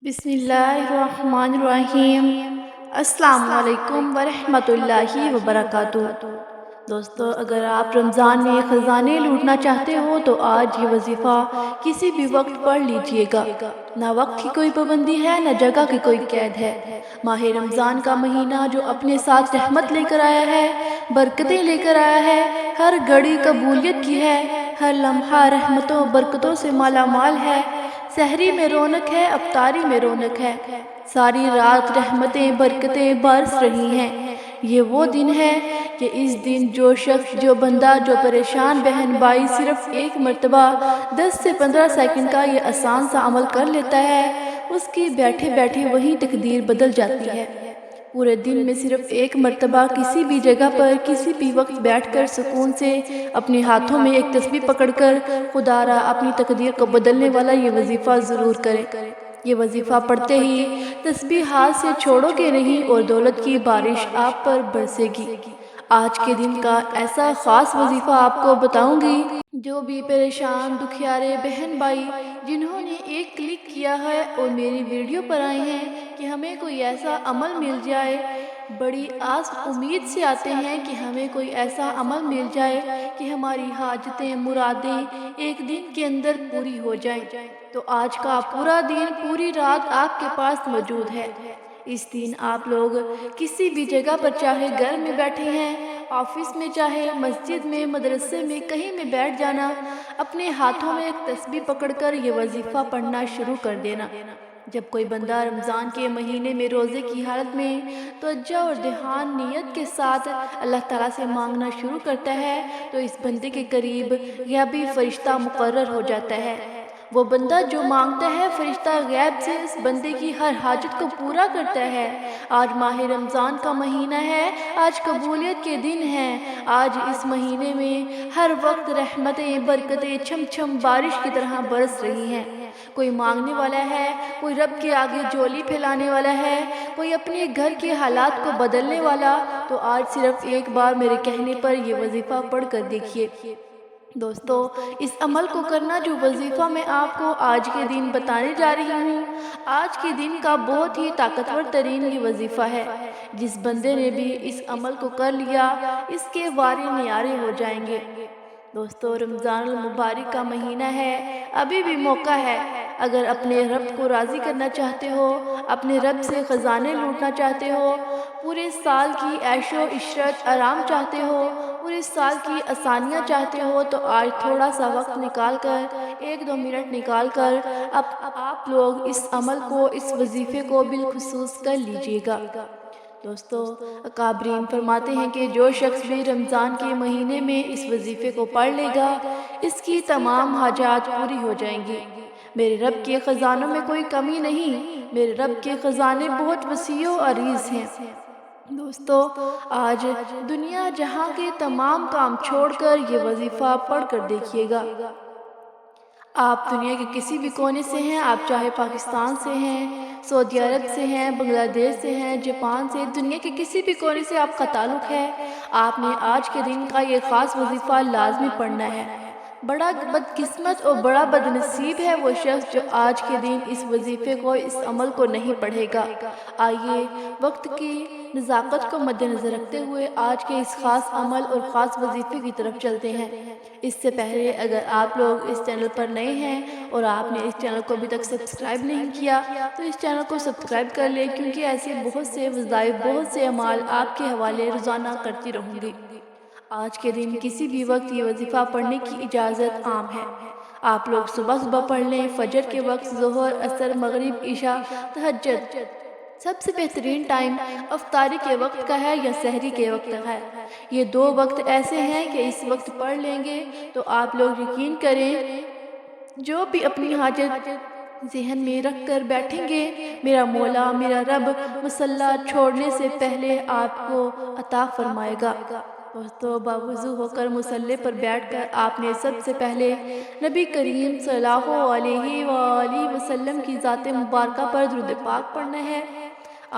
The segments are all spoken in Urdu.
بسم اللہ الرحمن الرحیم۔ السلام علیکم ورحمۃ اللہ وبرکاتہ۔ دوستو، اگر آپ رمضان میں خزانے لوٹنا چاہتے ہو تو آج یہ وظیفہ کسی بھی وقت پڑھ لیجئے گا۔ نہ وقت کی کوئی پابندی ہے، نہ جگہ کی کوئی قید ہے۔ ماہ رمضان کا مہینہ جو اپنے ساتھ رحمت لے کر آیا ہے، برکتیں لے کر آیا ہے، ہر گھڑی قبولیت کی ہے، ہر لمحہ رحمتوں برکتوں سے مالا مال ہے۔ سحری میں رونق ہے، افطاری میں رونق ہے، ساری رات رحمتیں برکتیں برس رہی ہیں۔ یہ وہ دن ہے کہ اس دن جو شخص، جو بندہ، جو پریشان بہن بھائی صرف ایک مرتبہ 10 سے 15 سیکنڈ کا یہ آسان سا عمل کر لیتا ہے، اس کی بیٹھے بیٹھے وہی تقدیر بدل جاتی ہے۔ پورے دن میں صرف ایک مرتبہ کسی بھی جگہ پر کسی بھی وقت بیٹھ کر سکون سے اپنے ہاتھوں میں ایک تسبیح پکڑ کر خدا را اپنی تقدیر کو بدلنے والا یہ وظیفہ ضرور کریں۔ یہ وظیفہ پڑھتے ہی تسبیح ہاتھ سے چھوڑو گے نہیں اور دولت کی بارش آپ پر برسے گی۔ آج کے دن کا ایسا خاص وظیفہ آپ کو بتاؤں گی۔ جو بھی پریشان دکھیارے بہن بھائی جنہوں نے ایک کلک کیا ہے اور میری ویڈیو پر آئے ہیں کہ ہمیں کوئی ایسا عمل مل جائے، بڑی آس امید سے آتے ہیں کہ ہمیں کوئی ایسا عمل مل جائے کہ ہماری حاجتیں مرادیں ایک دن کے اندر پوری ہو جائیں، تو آج کا پورا دن، پوری رات آپ کے پاس موجود ہے۔ اس دن آپ لوگ کسی بھی جگہ پر، چاہے گھر میں بیٹھے ہیں، آفس میں، چاہے مسجد میں، مدرسے میں، کہیں میں بیٹھ جانا، اپنے ہاتھوں میں ایک تسبیح پکڑ کر یہ وظیفہ پڑھنا شروع کر دینا۔ جب کوئی بندہ رمضان کے مہینے میں روزے کی حالت میں توجہ اور دھیان نیت کے ساتھ اللہ تعالیٰ سے مانگنا شروع کرتا ہے تو اس بندے کے قریب غیبی فرشتہ مقرر ہو جاتا ہے۔ وہ بندہ جو مانگتا ہے، فرشتہ غیب سے اس بندے کی ہر حاجت کو پورا کرتا ہے۔ آج ماہ رمضان کا مہینہ ہے، آج قبولیت کے دن ہیں۔ آج اس مہینے میں ہر وقت رحمتیں برکتیں چھم چھم بارش کی طرح برس رہی ہیں۔ کوئی مانگنے والا ہے، کوئی رب کے آگے جھولی پھیلانے والا ہے، کوئی اپنے گھر کے حالات کو بدلنے والا، تو آج صرف ایک بار میرے کہنے پر یہ وظیفہ پڑھ کر دیکھیے۔ دوستو، اس عمل کو کرنا جو وظیفہ میں آپ کو آج کے دن بتانے جا رہی ہوں، آج کے دن کا بہت ہی طاقتور ترین یہ وظیفہ ہے۔ جس بندے نے بھی اس عمل کو کر لیا، اس کے وارے نیارے ہو جائیں گے۔ دوستو، رمضان المبارک کا مہینہ ہے، ابھی بھی موقع ہے۔ اگر اپنے رب کو راضی کرنا چاہتے ہو، اپنے رب سے خزانے لوٹنا چاہتے ہو، پورے سال کی عیش و عشرت آرام چاہتے ہو، پورے سال کی آسانیاں چاہتے ہو، تو آج تھوڑا سا وقت نکال کر، 1-2 منٹ نکال کر آپ لوگ اس عمل کو، اس وظیفے کو بالخصوص کر لیجئے گا۔ دوستو، اکابرین فرماتے ہیں کہ جو شخص بھی رمضان کے مہینے میں اس وظیفے کو پڑھ لے گا، اس کی تمام حاجات پوری ہو جائیں گی۔ میرے رب کے خزانوں میں کوئی کمی نہیں، میرے رب کے خزانے بہت وسیع و عریض ہیں۔ دوستو، آج دنیا جہاں کے تمام کام چھوڑ کر یہ وظیفہ پڑھ کر دیکھیے گا۔ آپ دنیا کے کسی بھی کونے سے ہیں، آپ چاہے پاکستان سے ہیں، سعودی عرب سے ہیں، بنگلہ دیش سے ہیں، جاپان سے، دنیا کے کسی بھی کونے سے آپ کا تعلق ہے، آپ نے آج کے دن کا یہ خاص وظیفہ لازمی پڑھنا ہے۔ بڑا بدقسمت اور بڑا بدنصیب ہے وہ شخص جو آج کے دن اس وظیفے کو، اس عمل کو نہیں پڑھے گا۔ آئیے وقت کی نزاکت کو مد نظر رکھتے ہوئے آج کے اس خاص عمل اور خاص وظیفے کی طرف چلتے ہیں۔ اس سے پہلے اگر آپ لوگ اس چینل پر نئے ہیں اور آپ نے اس چینل کو ابھی تک سبسکرائب نہیں کیا تو اس چینل کو سبسکرائب کر لیں، کیونکہ ایسے بہت سے وظائف، بہت سے اعمال آپ کے حوالے روزانہ کرتی رہوں گی۔ آج کے دن کسی بھی وقت یہ وظیفہ پڑھنے کی اجازت عام ہے۔ آپ لوگ صبح پڑھ لیں، فجر کے وقت، ظہر، عصر، مغرب، عشاء، تہجد۔ سب سے بہترین ٹائم افطاری کے وقت کا ہے یا سحری کے وقت کا ہے۔ یہ 2 وقت ایسے ہیں کہ اس وقت پڑھ لیں گے تو آپ لوگ یقین کریں، جو بھی اپنی حاجت ذہن میں رکھ کر بیٹھیں گے، میرا مولا، میرا رب مصلی چھوڑنے سے پہلے آپ کو عطا فرمائے گا۔ دوستو، باوضو ہو کر مصلی پر بیٹھ کر آپ نے سب سے پہلے نبی کریم صلی اللہ علیہ وآلہ وسلم کی ذات مبارکہ پر درود پاک پڑھنا ہے۔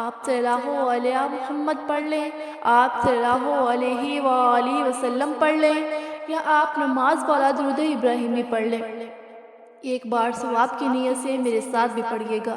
آپ صلی اللہ علیہ محمد پڑھ لیں، آپ صلی اللہ علیہ وآلہ وسلم پڑھ لیں، یا آپ نماز والا درود ابراہیمی پڑھ لیں۔ ایک بار ثواب کی نیت سے میرے ساتھ بھی پڑھیے گا۔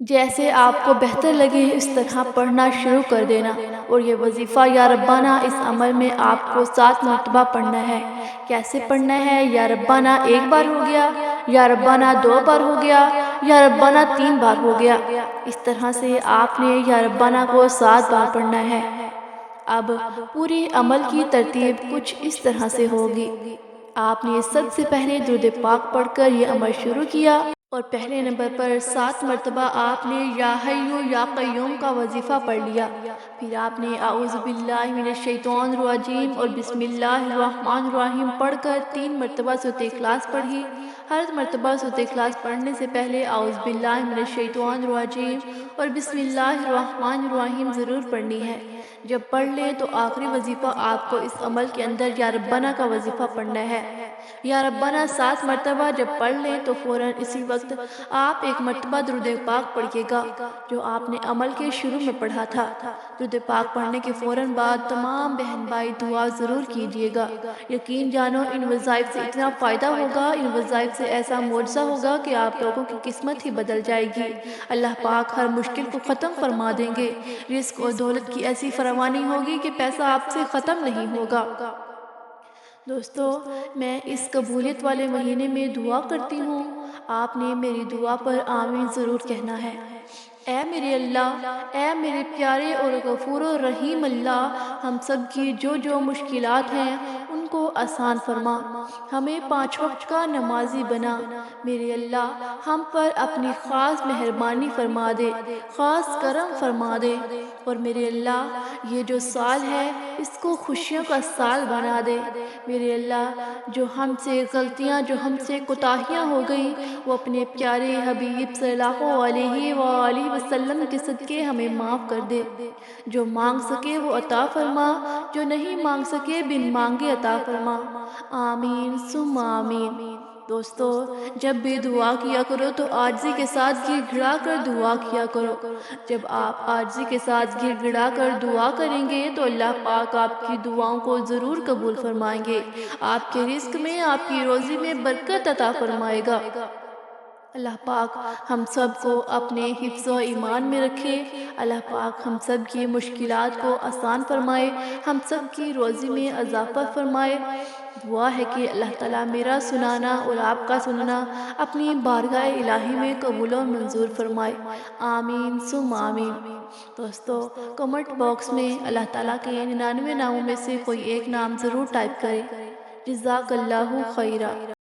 جیسے آپ کو بہتر لگے اس طرح پڑھنا شروع کر دینا، اور یہ وظیفہ یا ربانہ اس عمل میں آپ کو 7 مرتبہ پڑھنا ہے۔ کیسے پڑھنا ہے؟ یا ربانہ 1 بار ہو گیا، یا ربانہ 2 بار ہو گیا، یا ربانہ 3 بار ہو گیا۔ اس طرح سے آپ نے یا ربانہ کو 7 بار پڑھنا ہے۔ اب پورے عمل کی ترتیب کچھ اس طرح سے ہوگی۔ آپ نے سب سے پہلے درود پاک پڑھ کر یہ عمل شروع کیا، اور پہلے نمبر پر 7 مرتبہ آپ نے یا حیّ یا قیوم کا وظیفہ پڑھ لیا۔ پھر آپ نے اعوذ باللہ من الشیطان الرجیم اور بسم اللہ الرحمن الرحیم پڑھ کر 3 مرتبہ سورۃ اخلاص پڑھی۔ ہر مرتبہ سورۃ اخلاص پڑھنے سے پہلے اعوذ باللہ من الشیطان الرجیم اور بسم اللہ الرحمن الرحیم ضرور پڑھنی ہے۔ جب پڑھ لیں تو آخری وظیفہ آپ کو اس عمل کے اندر یا ربانہ کا وظیفہ پڑھنا ہے۔ یا ربانہ 7 مرتبہ جب پڑھ لیں تو فوراً اسی وقت آپ 1 مرتبہ درود پاک پڑھیے گا جو آپ نے عمل کے شروع میں پڑھا تھا۔ درود پاک پڑھنے کے فوراً بعد تمام بہن بھائی دعا ضرور کیجیے گا۔ یقین جانو ان وظائف سے اتنا فائدہ ہوگا، ان وظائف سے ایسا معجزہ ہوگا کہ آپ لوگوں کی قسمت ہی بدل جائے گی۔ اللہ پاک ہر مشکل کو ختم فرما دیں گے۔ رزق اور دولت کی ایسی فراوانی ہوگی کہ پیسہ آپ سے ختم نہیں ہوگا۔ دوستو، میں اس قبولیت والے مہینے میں دعا کرتی ہوں، آپ نے میری دعا پر آمین ضرور کہنا ہے۔ اے میرے اللہ، اے میرے پیارے اور غفور و رحیم اللہ، ہم سب کی جو مشکلات ہیں ان کو آسان فرما، ہمیں 5 وقت کا نمازی بنا۔ میرے اللہ، ہم پر اپنی خاص مہربانی فرما دے، خاص کرم فرما دے، اور میرے اللہ یہ جو سال ہے اس کو خوشیوں کا سال بنا دے۔ میرے اللہ، جو ہم سے غلطیاں، جو ہم سے کوتاہیاں ہو گئی وہ اپنے پیارے حبیب صلی اللہ علیہ وآلہ وسلم کے صدقے ہمیں معاف کر دے۔ جو مانگ سکے وہ عطا فرما، جو نہیں مانگ سکے بن مانگے عطا فرما۔ آمین ثم آمین۔ دوستو، جب بھی دعا کیا کرو تو عاجزی کے ساتھ گر گڑا کر دعا کیا کرو۔ جب آپ عاجزی کے ساتھ گر گڑا کر دعا کریں گے تو اللہ پاک آپ کی دعاؤں کو ضرور قبول فرمائیں گے، آپ کے رزق میں، آپ کی روزی میں برکت عطا فرمائے گا۔ اللہ پاک ہم سب کو اپنے حفظ و ایمان میں رکھے، اللہ پاک ہم سب کی مشکلات کو آسان فرمائے، ہم سب کی روزی میں اضافہ فرمائے۔ دعا ہے کہ اللہ تعالیٰ میرا سنانا اور آپ کا سننا اپنی بارگاہ الہی میں قبول و منظور فرمائے۔ آمین ثم آمین۔ دوستو، کمنٹ باکس میں اللہ تعالیٰ کے 99 ناموں میں سے کوئی ایک نام ضرور ٹائپ کریں۔ جزاک اللہ خیرہ۔